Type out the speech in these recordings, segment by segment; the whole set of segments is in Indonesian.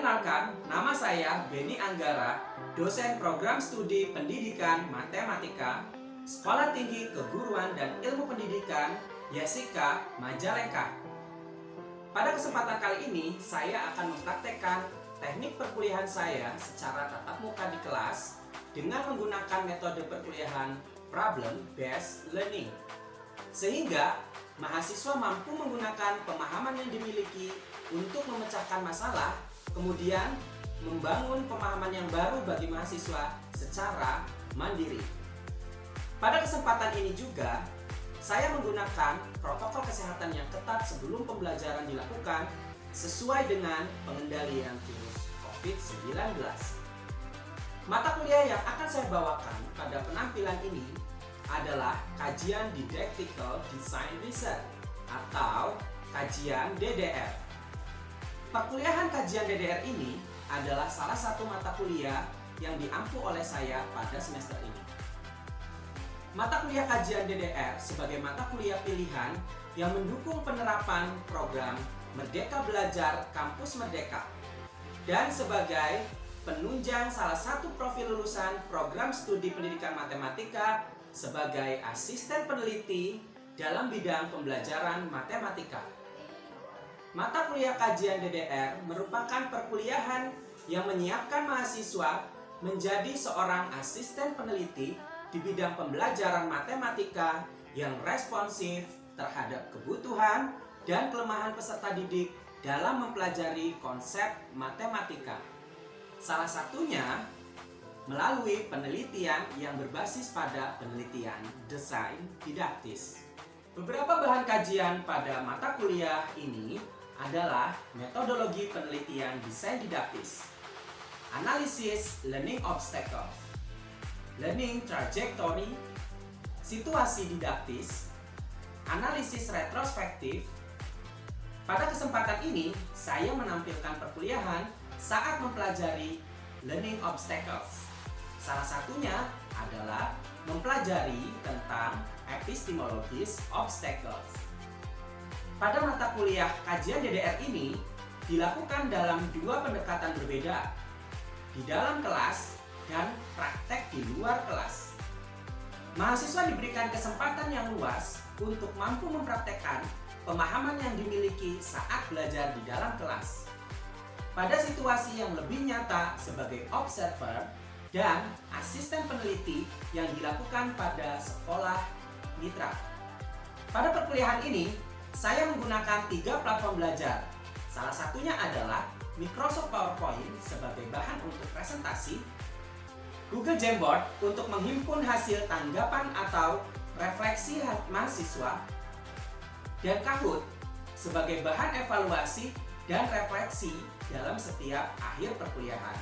Perkenalkan, nama saya Beni Anggara, dosen program studi pendidikan matematika, Sekolah Tinggi Keguruan dan Ilmu Pendidikan, Yasika, Majalengka. Pada kesempatan kali ini, saya akan mempraktekkan teknik perkuliahan saya secara tatap muka di kelas dengan menggunakan metode perkuliahan problem-based learning. Sehingga mahasiswa mampu menggunakan pemahaman yang dimiliki untuk memecahkan masalah, kemudian membangun pemahaman yang baru bagi mahasiswa secara mandiri. Pada kesempatan ini juga, saya menggunakan protokol kesehatan yang ketat sebelum pembelajaran dilakukan sesuai dengan pengendalian virus COVID-19. Mata kuliah yang akan saya bawakan pada penampilan ini adalah kajian Didactical Design Research atau kajian DDR. Perkuliahan kajian DDR ini adalah salah satu mata kuliah yang diampu oleh saya pada semester ini. Mata kuliah kajian DDR sebagai mata kuliah pilihan yang mendukung penerapan program Merdeka Belajar Kampus Merdeka dan sebagai penunjang salah satu profil lulusan program studi pendidikan matematika sebagai asisten peneliti dalam bidang pembelajaran matematika. Mata kuliah kajian DDR merupakan perkuliahan yang menyiapkan mahasiswa menjadi seorang asisten peneliti di bidang pembelajaran matematika yang responsif terhadap kebutuhan dan kelemahan peserta didik dalam mempelajari konsep matematika. Salah satunya melalui penelitian yang berbasis pada penelitian desain didaktis. Beberapa bahan kajian pada mata kuliah ini adalah metodologi penelitian desain didaktis, analisis learning obstacle, learning trajectory, situasi didaktis, analisis retrospektif. Pada kesempatan ini, saya menampilkan perkuliahan saat mempelajari learning obstacles. Salah satunya adalah mempelajari tentang epistemologis obstacles. Pada mata kuliah kajian DDR ini dilakukan dalam dua pendekatan berbeda, di dalam kelas dan praktek di luar kelas. Mahasiswa diberikan kesempatan yang luas untuk mampu mempraktekkan pemahaman yang dimiliki saat belajar di dalam kelas pada situasi yang lebih nyata sebagai observer dan asisten peneliti yang dilakukan pada sekolah mitra. Pada perkuliahan ini, saya menggunakan 3 platform belajar. Salah satunya adalah Microsoft PowerPoint sebagai bahan untuk presentasi, Google Jamboard untuk menghimpun hasil tanggapan atau refleksi mahasiswa, dan Kahoot sebagai bahan evaluasi dan refleksi dalam setiap akhir perkuliahan.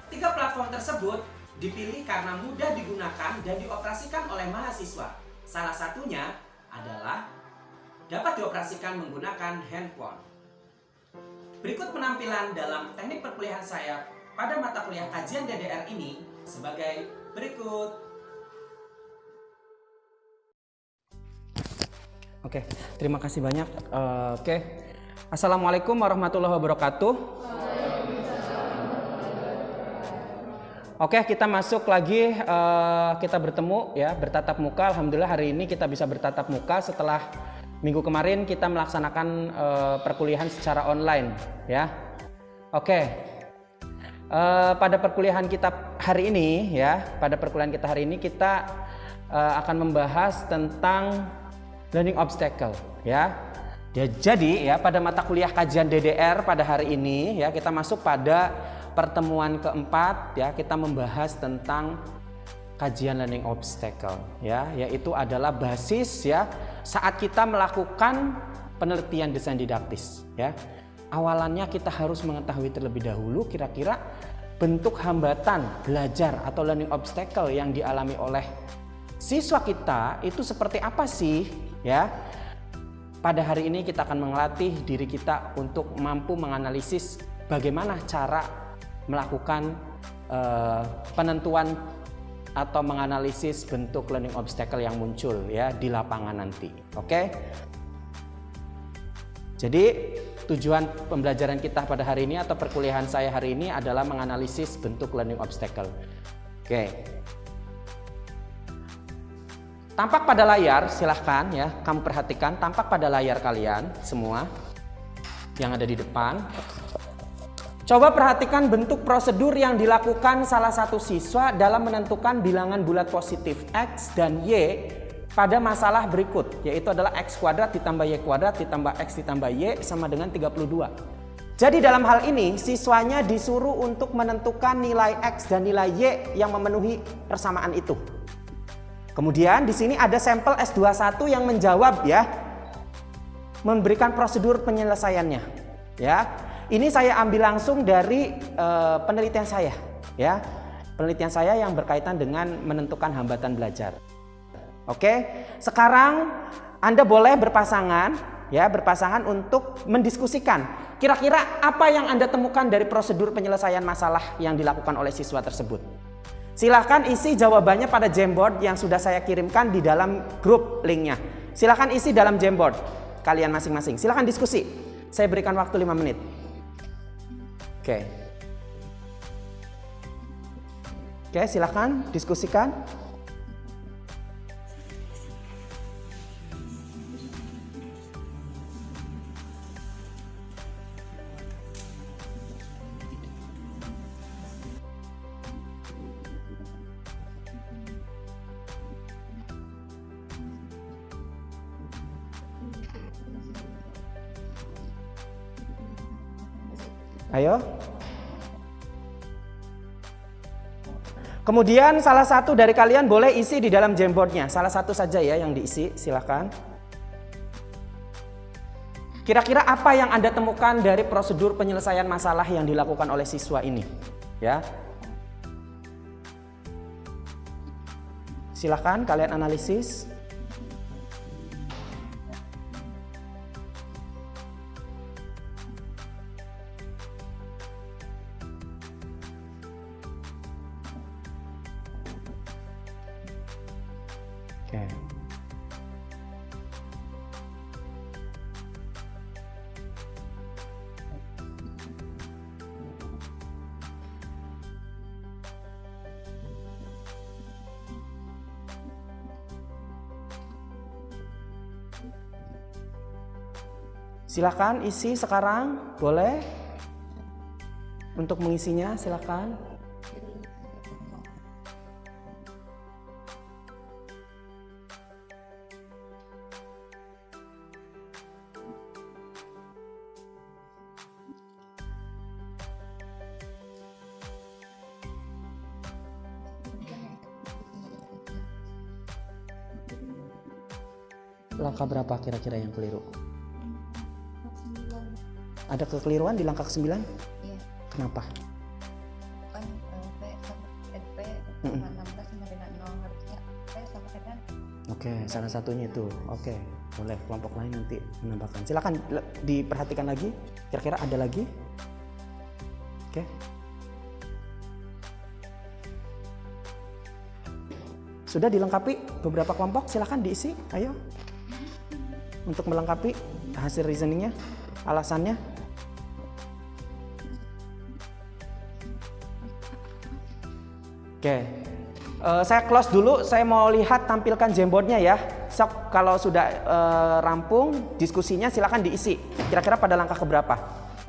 3 platform tersebut dipilih karena mudah digunakan dan dioperasikan oleh mahasiswa. Salah satunya adalah dapat dioperasikan menggunakan handphone. Berikut penampilan dalam teknik perkuliahan saya pada mata kuliah kajian DDR ini sebagai berikut. Oke, terima kasih banyak. Assalamualaikum warahmatullahi wabarakatuh. Oke, kita masuk lagi, kita bertemu ya, bertatap muka. Alhamdulillah hari ini kita bisa bertatap muka setelah minggu kemarin kita melaksanakan perkuliahan secara online ya. Oke. Pada perkuliahan kita hari ini ya, kita akan membahas tentang learning obstacle ya. Jadi ya, pada mata kuliah kajian DDR pada hari ini ya, kita masuk pada pertemuan keempat ya, kita membahas tentang kajian learning obstacle ya, yaitu adalah basis ya saat kita melakukan penelitian desain didaktis ya. Awalannya kita harus mengetahui terlebih dahulu kira-kira bentuk hambatan belajar atau learning obstacle yang dialami oleh siswa kita itu seperti apa sih ya. Pada hari ini kita akan melatih diri kita untuk mampu menganalisis bagaimana cara melakukan penentuan atau menganalisis bentuk learning obstacle yang muncul ya di lapangan nanti. Oke. Jadi tujuan pembelajaran kita pada hari ini atau perkuliahan saya hari ini adalah menganalisis bentuk learning obstacle. Oke. Tampak pada layar, silahkan ya, kamu perhatikan, tampak pada layar kalian semua yang ada di depan. Coba perhatikan bentuk prosedur yang dilakukan salah satu siswa dalam menentukan bilangan bulat positif X dan Y pada masalah berikut, yaitu adalah X kuadrat ditambah Y kuadrat ditambah X ditambah Y sama dengan 32. Jadi dalam hal ini siswanya disuruh untuk menentukan nilai X dan nilai Y yang memenuhi persamaan itu. Kemudian di sini ada sampel S21 yang menjawab ya, memberikan prosedur penyelesaiannya. Ya, ini saya ambil langsung dari penelitian saya. Ya, penelitian saya yang berkaitan dengan menentukan hambatan belajar. Oke, sekarang Anda boleh berpasangan, ya, berpasangan untuk mendiskusikan. Kira-kira apa yang Anda temukan dari prosedur penyelesaian masalah yang dilakukan oleh siswa tersebut? Silahkan isi jawabannya pada Jamboard yang sudah saya kirimkan di dalam grup linknya. Silahkan isi dalam Jamboard kalian masing-masing. Silahkan diskusi. Saya berikan waktu 5 menit. Oke. Oke, silahkan diskusikan. Ayo. Kemudian salah satu dari kalian boleh isi di dalam Jamboardnya. Salah satu saja ya yang diisi, silahkan. Kira-kira apa yang Anda temukan dari prosedur penyelesaian masalah yang dilakukan oleh siswa ini? Ya. Silahkan kalian analisis. Oke. Silakan isi sekarang, boleh. Untuk mengisinya silakan. Langkah berapa kira-kira yang keliru? Ada kekeliruan di langkah ke-9? Iya. Kenapa? Kan P sama NP sama 16 sama dengan 0, harusnya P sama dengan. Oke, salah satunya itu. Oke, boleh kelompok lain nanti menambahkan. Silakan diperhatikan lagi. Kira-kira ada lagi? Oke. Sudah dilengkapi beberapa kelompok, silakan diisi. Ayo. Untuk melengkapi hasil reasoningnya, alasannya. Oke, saya close dulu. Saya mau lihat tampilkan Jamboardnya ya. Sok kalau sudah rampung diskusinya silakan diisi. Kira-kira pada langkah keberapa?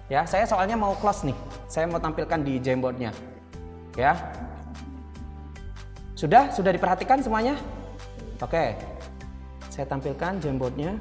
Ya, saya soalnya mau close nih. Saya mau tampilkan di Jamboardnya. Ya, sudah diperhatikan semuanya? Oke, saya tampilkan Jamboardnya.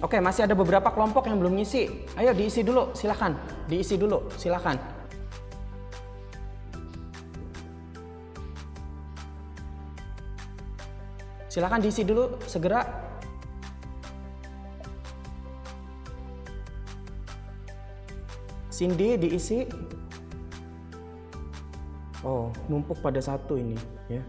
Oke, masih ada beberapa kelompok yang belum ngisi. Ayo diisi dulu, silahkan. Diisi dulu, silahkan. Silahkan diisi dulu, segera. Cindy diisi. Oh, numpuk pada satu ini, ya.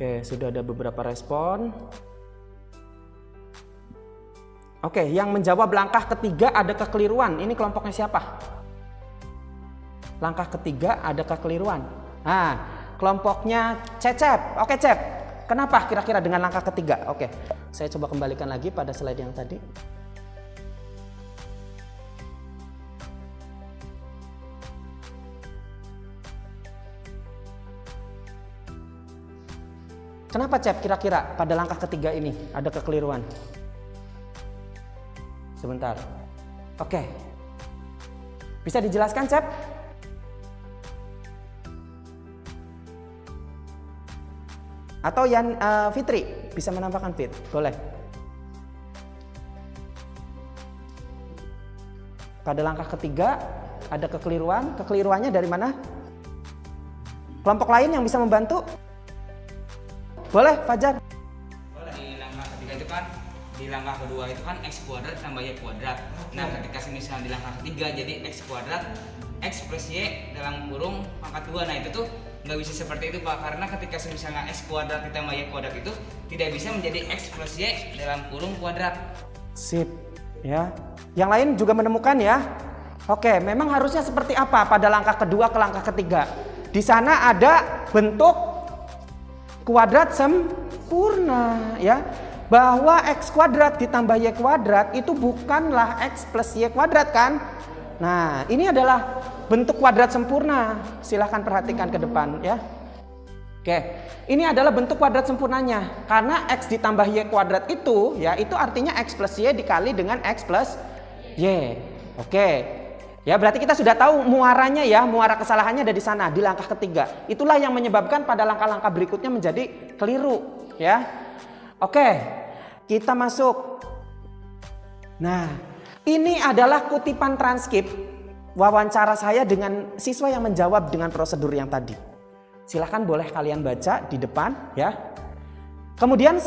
Oke, sudah ada beberapa respon. Oke, yang menjawab langkah ketiga ada kekeliruan. Ini kelompoknya siapa? Langkah ketiga ada kekeliruan. Nah, kelompoknya Cecep. Oke, Cep. Kenapa kira-kira dengan langkah ketiga? Oke, saya coba kembalikan lagi pada slide yang tadi. Kenapa, Cep, kira-kira pada langkah ketiga ini ada kekeliruan? Sebentar. Oke. Bisa dijelaskan, Cep? Atau Yan Fitri bisa menambahkan, Fit? Boleh. Pada langkah ketiga ada kekeliruan. Kekeliruannya dari mana? Kelompok lain yang bisa membantu? Boleh, Fajar. Di langkah ketiga itu kan, di langkah kedua itu kan x kuadrat tambah y kuadrat. Nah, ketika misalnya di langkah ketiga jadi x kuadrat x plus y dalam kurung pangkat 2. Nah, itu tuh nggak bisa seperti itu, Pak, karena ketika misalnya x kuadrat ditambah y kuadrat itu tidak bisa menjadi x plus y dalam kurung kuadrat. Sip, ya. Yang lain juga menemukan ya. Oke, memang harusnya seperti apa pada langkah kedua ke langkah ketiga? Di sana ada bentuk kuadrat sempurna, ya. Bahwa x kuadrat ditambah y kuadrat itu bukanlah x plus y kuadrat kan? Nah, ini adalah bentuk kuadrat sempurna. Silahkan perhatikan ke depan ya. Oke, ini adalah bentuk kuadrat sempurnanya. Karena x ditambah y kuadrat itu, ya, itu artinya x plus y dikali dengan x plus y. Oke. Ya, berarti kita sudah tahu muaranya ya, muara kesalahannya ada di sana, di langkah ketiga. Itulah yang menyebabkan pada langkah-langkah berikutnya menjadi keliru, ya. Oke, kita masuk. Nah, ini adalah kutipan transkrip wawancara saya dengan siswa yang menjawab dengan prosedur yang tadi. Silahkan boleh kalian baca di depan ya. Kemudian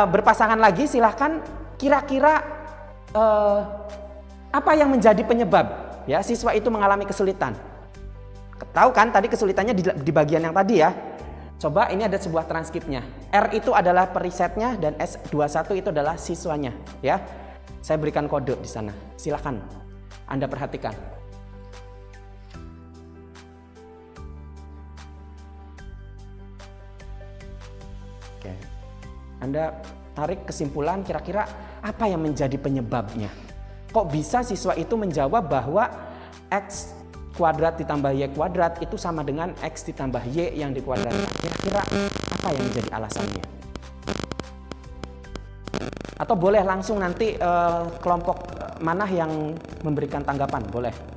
berpasangan lagi silahkan kira-kira apa yang menjadi penyebab ya siswa itu mengalami kesulitan. Tahu kan tadi kesulitannya di bagian yang tadi ya. Coba ini ada sebuah transkripnya. R itu adalah perisetnya dan S21 itu adalah siswanya ya. Saya berikan kode di sana. Silakan Anda perhatikan. Oke. Anda tarik kesimpulan kira-kira apa yang menjadi penyebabnya. Kok bisa siswa itu menjawab bahwa x kuadrat ditambah y kuadrat itu sama dengan x ditambah y yang dikuadratkan? Kira-kira apa yang menjadi alasannya? Atau boleh langsung nanti kelompok mana yang memberikan tanggapan? Boleh.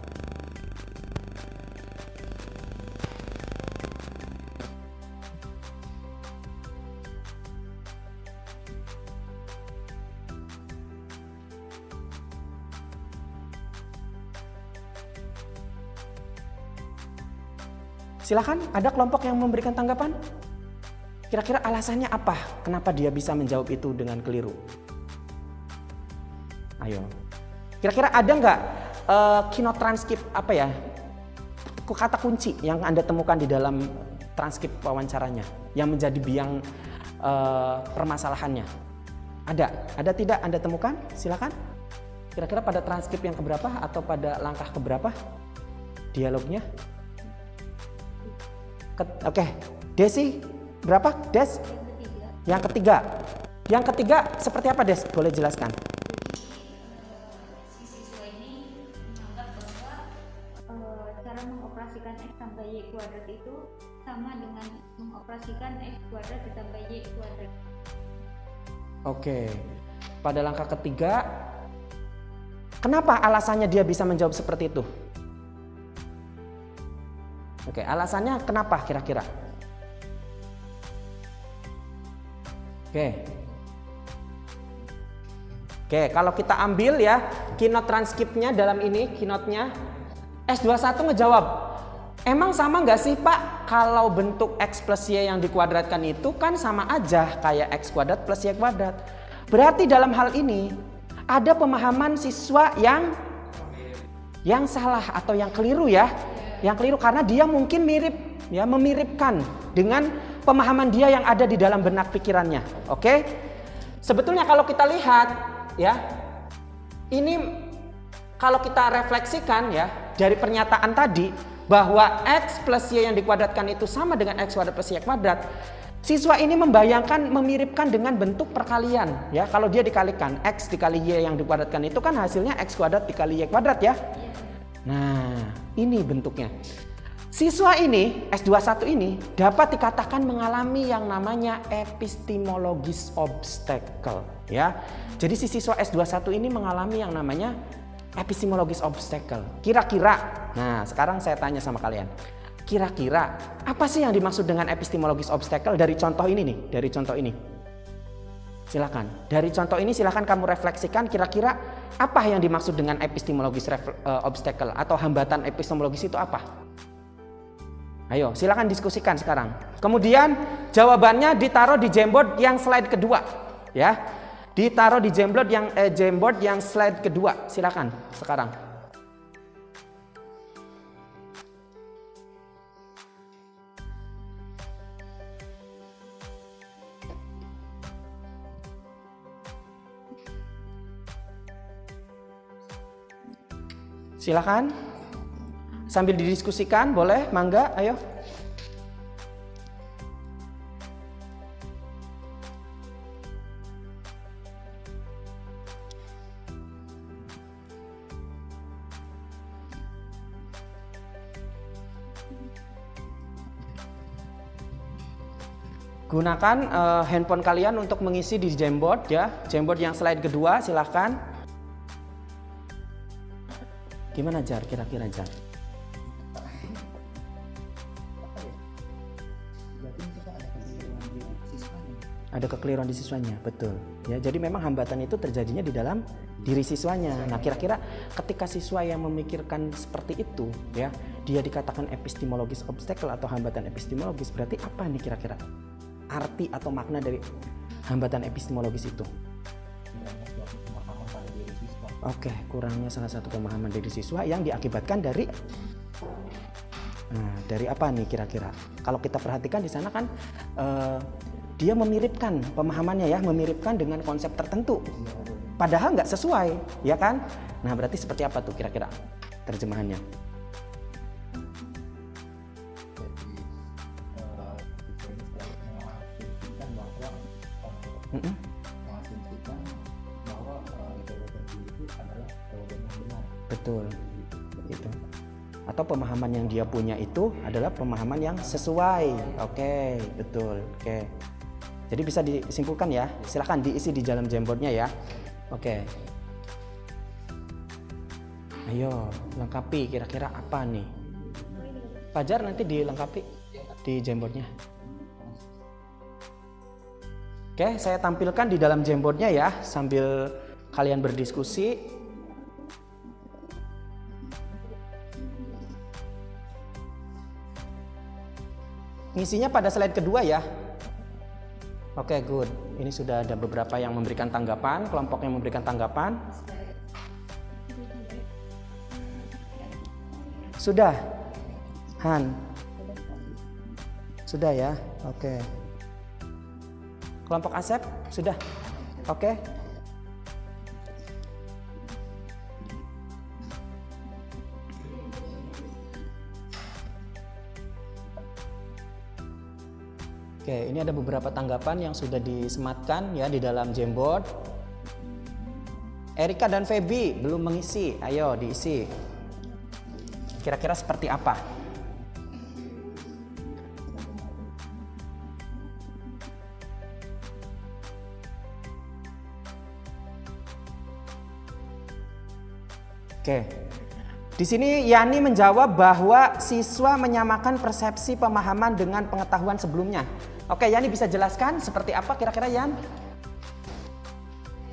Silakan, ada kelompok yang memberikan tanggapan? Kira-kira alasannya apa? Kenapa dia bisa menjawab itu dengan keliru? Ayo. Kira-kira ada nggak keynote transkrip apa ya? Kata kunci yang Anda temukan di dalam transkrip wawancaranya yang menjadi biang permasalahannya? Ada? Ada tidak Anda temukan? Silakan. Kira-kira pada transkrip yang keberapa atau pada langkah keberapa dialognya? Oke, Desi berapa? Des? Yang ketiga. Yang ketiga seperti apa, Des? Boleh jelaskan? Si siswa ini menganggap bahwa cara mengoperasikan x tambah y kuadrat itu sama dengan mengoperasikan x kuadrat ditambah y kuadrat. Oke, pada langkah ketiga, kenapa alasannya dia bisa menjawab seperti itu? Oke, alasannya kenapa kira-kira? Oke, kalau kita ambil ya keynote transkripnya dalam ini, keynote-nya S21 ngejawab, emang sama nggak sih Pak kalau bentuk X plus Y yang dikuadratkan itu kan sama aja kayak X kuadrat plus Y kuadrat. Berarti dalam hal ini ada pemahaman siswa yang salah atau yang keliru ya. Yang keliru karena dia mungkin mirip ya, memiripkan dengan pemahaman dia yang ada di dalam benak pikirannya. Oke? Sebetulnya kalau kita lihat ya, ini kalau kita refleksikan ya dari pernyataan tadi bahwa X plus Y yang dikuadratkan itu sama dengan X kuadrat plus Y kuadrat. Siswa ini membayangkan, memiripkan dengan bentuk perkalian ya. Kalau dia dikalikan X dikali Y yang dikuadratkan itu kan hasilnya X kuadrat dikali Y kuadrat ya. Nah, ini bentuknya. Siswa ini, S21 ini dapat dikatakan mengalami yang namanya epistemologis obstacle ya. Jadi si siswa S21 ini mengalami yang namanya epistemologis obstacle. Kira-kira, nah sekarang saya tanya sama kalian. Kira-kira apa sih yang dimaksud dengan epistemologis obstacle dari contoh ini nih, dari contoh ini? Silakan. Dari contoh ini silakan kamu refleksikan kira-kira apa yang dimaksud dengan epistemologis obstacle atau hambatan epistemologis itu apa? Ayo, silakan diskusikan sekarang. Kemudian jawabannya ditaruh di Jamboard yang slide kedua, ya. Ditaruh di Jamboard yang slide kedua. Silakan sekarang. Silakan. Sambil didiskusikan, boleh? Mangga, ayo. Gunakan handphone kalian untuk mengisi di Jamboard ya. Jamboard yang slide kedua, silahkan. Gimana Jar? Kira-kira Jar? Ada kekeliruan di siswanya, betul. Ya, jadi memang hambatan itu terjadinya di dalam diri siswanya. Nah, kira-kira ketika siswa yang memikirkan seperti itu, ya, dia dikatakan epistemologis obstacle atau hambatan epistemologis, berarti apa nih kira-kira arti atau makna dari hambatan epistemologis itu? Oke, kurangnya salah satu pemahaman dari siswa yang diakibatkan dari apa nih kira-kira? Kalau kita perhatikan di sana kan dia memiripkan pemahamannya ya, memiripkan dengan konsep tertentu. Padahal nggak sesuai, ya kan? Nah, berarti seperti apa tuh kira-kira terjemahannya? Betul, itu. Atau pemahaman yang dia punya itu adalah pemahaman yang sesuai. Oke, betul. Oke. Jadi bisa disimpulkan ya. Silakan diisi di dalam Jamboardnya ya. Oke. Ayo, lengkapi kira-kira apa nih? Fajar nanti dilengkapi di Jamboardnya. Oke, saya tampilkan di dalam Jamboardnya ya sambil kalian berdiskusi. Ngisinya pada slide kedua ya. Oke, good. Ini sudah ada beberapa yang memberikan tanggapan, kelompok yang memberikan tanggapan. Sudah, Han. Sudah ya, oke. Kelompok Asep, sudah, oke. Oke, ini ada beberapa tanggapan yang sudah disematkan ya di dalam Jamboard. Erika dan Feby belum mengisi, ayo diisi. Kira-kira seperti apa? Oke. Di sini Yani menjawab bahwa siswa menyamakan persepsi pemahaman dengan pengetahuan sebelumnya. Oke, Yani bisa jelaskan seperti apa kira-kira Yan?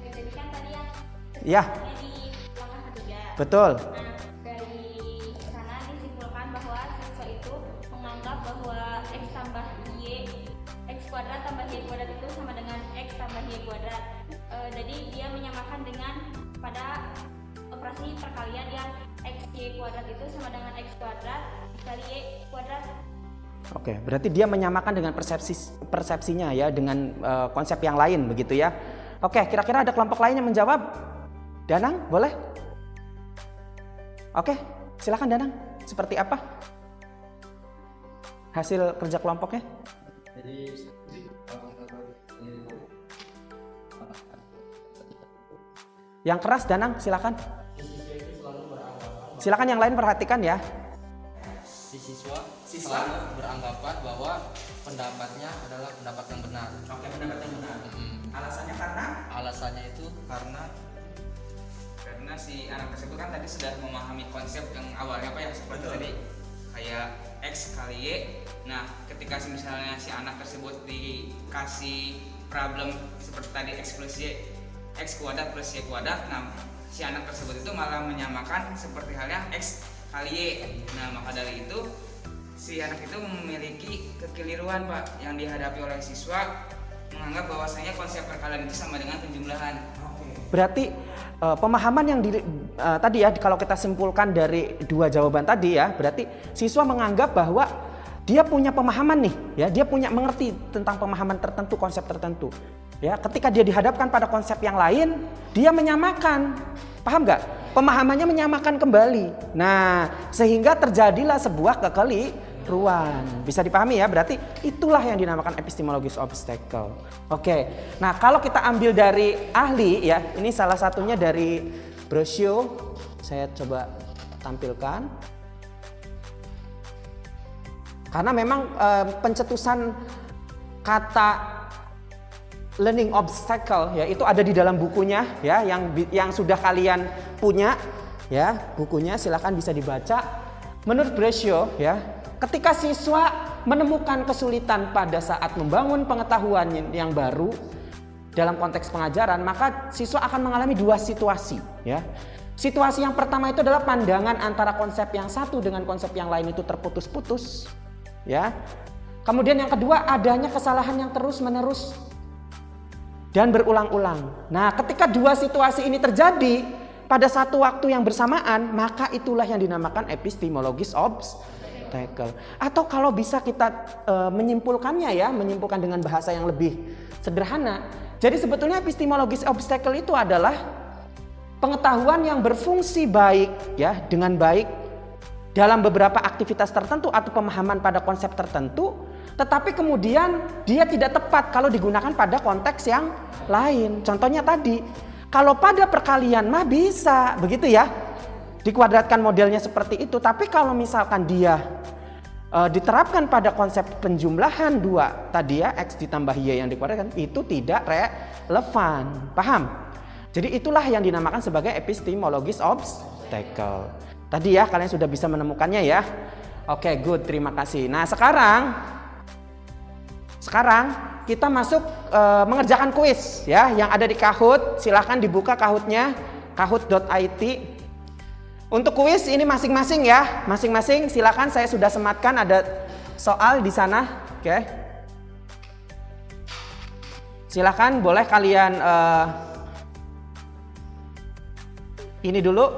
Jadi kan tadi yang Ya, di langkah ketiga. betul. Nah, dari sana disimpulkan bahwa siswa itu menganggap bahwa X tambah Y, X kuadrat tambah Y kuadrat itu sama dengan X tambah Y kuadrat. Jadi dia menyamakan dengan pada operasi perkalian yang X Y kuadrat itu sama dengan X kuadrat dikali Y kuadrat Oke, berarti dia menyamakan dengan persepsinya ya, dengan konsep yang lain begitu ya. Oke, kira-kira ada kelompok lain yang menjawab? Danang, boleh? Oke, silakan Danang. Seperti apa hasil kerja kelompoknya? Yang keras Danang, silakan. Silakan yang lain perhatikan ya. Si siswa selalu beranggapan bahwa pendapatnya adalah pendapat yang benar. Oke, pendapat yang benar. Alasannya karena? Alasannya itu karena si anak tersebut kan tadi sudah memahami konsep yang awalnya apa yang seperti tadi kayak X kali Y. Nah, ketika misalnya si anak tersebut dikasih problem seperti tadi X plus Y, X kuadrat plus Y kuadrat, nah si anak tersebut itu malah menyamakan seperti halnya X kali Y. Nah, maka dari itu si anak itu memiliki kekeliruan Pak yang dihadapi oleh siswa, menganggap bahwasanya konsep perkalian itu sama dengan penjumlahan. Berarti pemahaman yang tadi ya, kalau kita simpulkan dari dua jawaban tadi ya, berarti siswa menganggap bahwa dia punya pemahaman nih ya, dia punya mengerti tentang pemahaman tertentu, konsep tertentu ya. Ketika dia dihadapkan pada konsep yang lain, dia menyamakan, paham nggak? Pemahamannya menyamakan kembali. Nah, sehingga terjadilah sebuah kekeliruan. Bisa dipahami ya, berarti itulah yang dinamakan epistemologis obstacle. Oke, nah kalau kita ambil dari ahli ya, ini salah satunya dari brosur, saya coba tampilkan. Karena memang pencetusan kata learning obstacle ya itu ada di dalam bukunya ya, yang sudah kalian punya ya, bukunya silakan bisa dibaca. Menurut Bressio ya, ketika siswa menemukan kesulitan pada saat membangun pengetahuan yang baru dalam konteks pengajaran, maka siswa akan mengalami dua situasi ya. Situasi yang pertama itu adalah pandangan antara konsep yang satu dengan konsep yang lain itu terputus-putus ya. Kemudian yang kedua, adanya kesalahan yang terus-menerus dan berulang-ulang. Nah, ketika dua situasi ini terjadi pada satu waktu yang bersamaan, maka itulah yang dinamakan epistemologis obstacle. Atau kalau bisa kita menyimpulkannya ya, menyimpulkan dengan bahasa yang lebih sederhana. Jadi sebetulnya epistemologis obstacle itu adalah pengetahuan yang berfungsi baik ya, dengan baik dalam beberapa aktivitas tertentu atau pemahaman pada konsep tertentu, tetapi kemudian dia tidak tepat kalau digunakan pada konteks yang lain. Contohnya tadi, kalau pada perkalian mah bisa, begitu ya, dikuadratkan modelnya seperti itu. Tapi kalau misalkan dia diterapkan pada konsep penjumlahan dua tadi ya, X ditambah Y yang dikuadratkan, itu tidak relevan. Paham? Jadi itulah yang dinamakan sebagai epistemologis obstacle. Tadi ya, kalian sudah bisa menemukannya ya. Oke, good, terima kasih. Nah, sekarang kita masuk mengerjakan kuis ya yang ada di Kahoot. Silahkan dibuka Kahoot-nya, kahoot.it. Untuk kuis ini masing-masing ya, masing-masing silahkan, saya sudah sematkan ada soal di sana. Oke, silahkan boleh kalian ini dulu.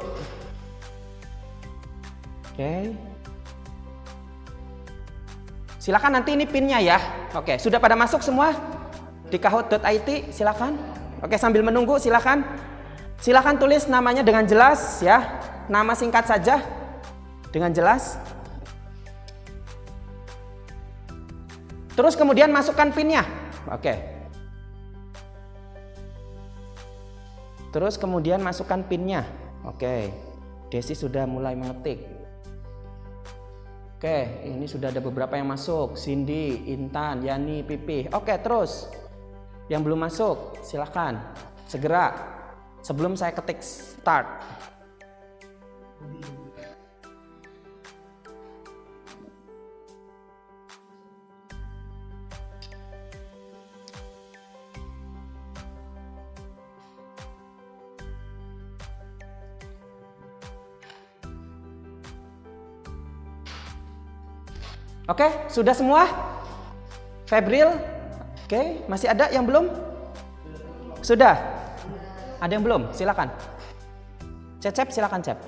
Oke. Silakan nanti ini pinnya ya. Oke, sudah pada masuk semua di kahoot.it, silakan. Oke, sambil menunggu silakan. Silakan tulis namanya dengan jelas ya. Nama singkat saja dengan jelas. Terus kemudian masukkan pinnya. Oke. Terus kemudian masukkan pinnya. Oke. Desi sudah mulai mengetik. Oke, ini sudah ada beberapa yang masuk. Cindy, Intan, Yani, Pipi. Oke, terus yang belum masuk silahkan segera sebelum saya ketik start. Oke, sudah semua? Febril? Oke, masih ada yang belum? Sudah? Ada yang belum? Silakan. Cecep, silakan Cep.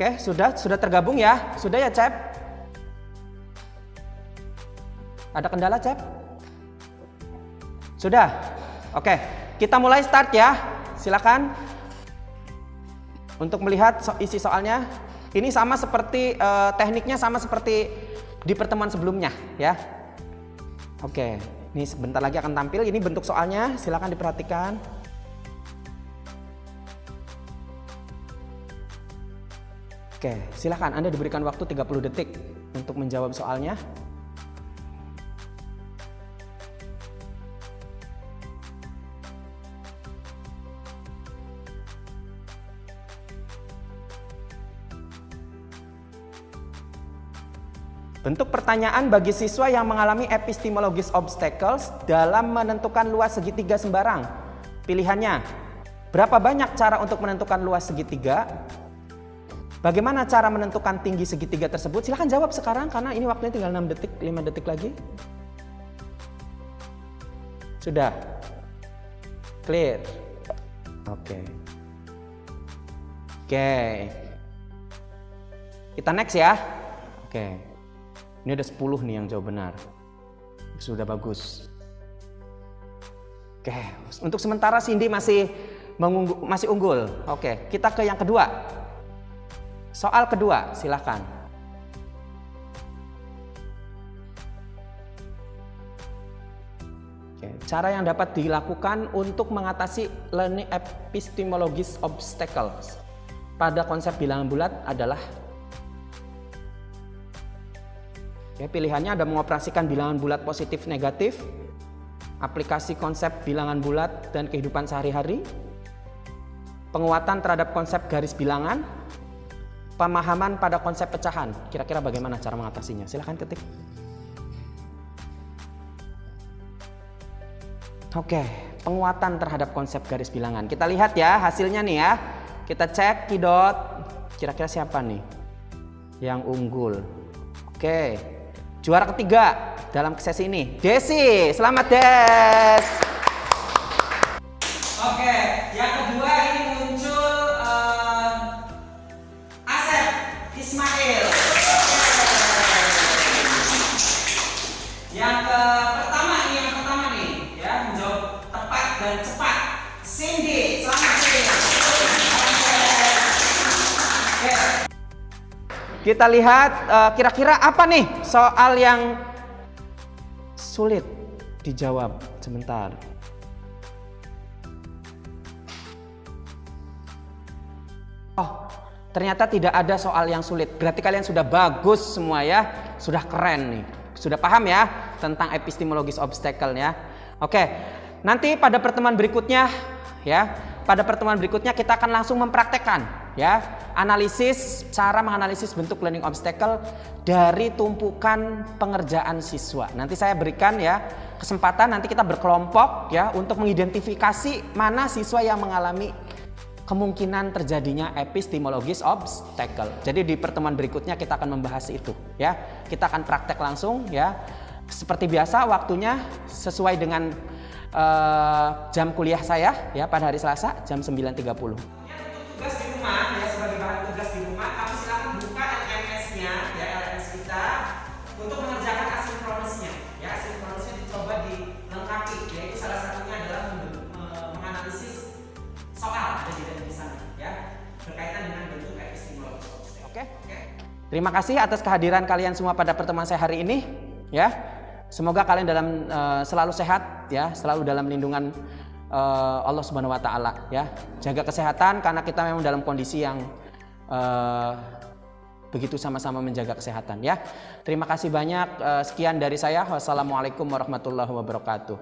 Oke, sudah tergabung ya? Sudah ya, Cep? Ada kendala, Cep? Sudah? Oke, kita mulai start ya. Silakan. Untuk melihat isi soalnya, ini sama seperti tekniknya sama seperti di pertemuan sebelumnya ya. Oke, ini sebentar lagi akan tampil. Ini bentuk soalnya, silakan diperhatikan. Oke, silakan Anda diberikan waktu 30 detik untuk menjawab soalnya. Bentuk pertanyaan bagi siswa yang mengalami epistemologis obstacles dalam menentukan luas segitiga sembarang. Pilihannya, berapa banyak cara untuk menentukan luas segitiga? Bagaimana cara menentukan tinggi segitiga tersebut? Silahkan jawab sekarang karena ini waktunya tinggal 6 detik, 5 detik lagi. Sudah? Clear? Oke. Kita next ya. Oke. Ini ada 10 nih yang jawab benar. Sudah bagus. Oke, untuk sementara Cindy masih unggul. Oke, kita ke yang kedua. Soal kedua, silakan. Oke, cara yang dapat dilakukan untuk mengatasi learning epistemologis obstacles pada konsep bilangan bulat adalah pilihannya ada mengoperasikan bilangan bulat positif negatif, aplikasi konsep bilangan bulat dan kehidupan sehari-hari, penguatan terhadap konsep garis bilangan, pemahaman pada konsep pecahan. Kira-kira bagaimana cara mengatasinya? Silahkan ketik. Oke, penguatan terhadap konsep garis bilangan. Kita lihat ya hasilnya nih ya. Kita cek kidot. Kira-kira siapa nih yang unggul? Oke. Juara ketiga dalam sesi ini, Desi. Selamat, Des. Oke, yang kedua ini muncul Asep Ismail. Yang pertama nih, ya, menjawab tepat dan cepat. Cindy, selamat Cindy. Oke. Kita lihat kira-kira apa nih soal yang sulit dijawab. Sebentar. Oh, ternyata tidak ada soal yang sulit. Berarti kalian sudah bagus semua ya. Sudah keren nih. Sudah paham ya tentang epistemologis obstacle ya. Oke, nanti pada pertemuan berikutnya ya. Pada pertemuan berikutnya kita akan langsung mempraktekkan ya analisis, cara menganalisis bentuk learning obstacle dari tumpukan pengerjaan siswa. Nanti saya berikan ya kesempatan, nanti kita berkelompok ya untuk mengidentifikasi mana siswa yang mengalami kemungkinan terjadinya epistemologis obstacle. Jadi di pertemuan berikutnya kita akan membahas itu ya. Kita akan praktek langsung ya. Seperti biasa waktunya sesuai dengan jam kuliah saya ya pada hari Selasa jam 9.30. Untuk tugas di rumah ya, sebagai bahan tugas di rumah, kami silakan buka LMS-nya ya, LMS kita untuk mengerjakan asinkronisnya. Ya, asinkronisnya dicoba dilengkapi, yaitu salah satunya adalah menganalisis soal ada di sana ya, berkaitan dengan bentuk epistemologis. Oke. Terima kasih atas kehadiran kalian semua pada pertemuan saya hari ini ya. Semoga kalian dalam selalu sehat ya, selalu dalam lindungan Allah Subhanahu wa taala ya. Jaga kesehatan karena kita memang dalam kondisi yang begitu sama-sama menjaga kesehatan ya. Terima kasih banyak. Sekian dari saya. Wassalamualaikum warahmatullahi wabarakatuh.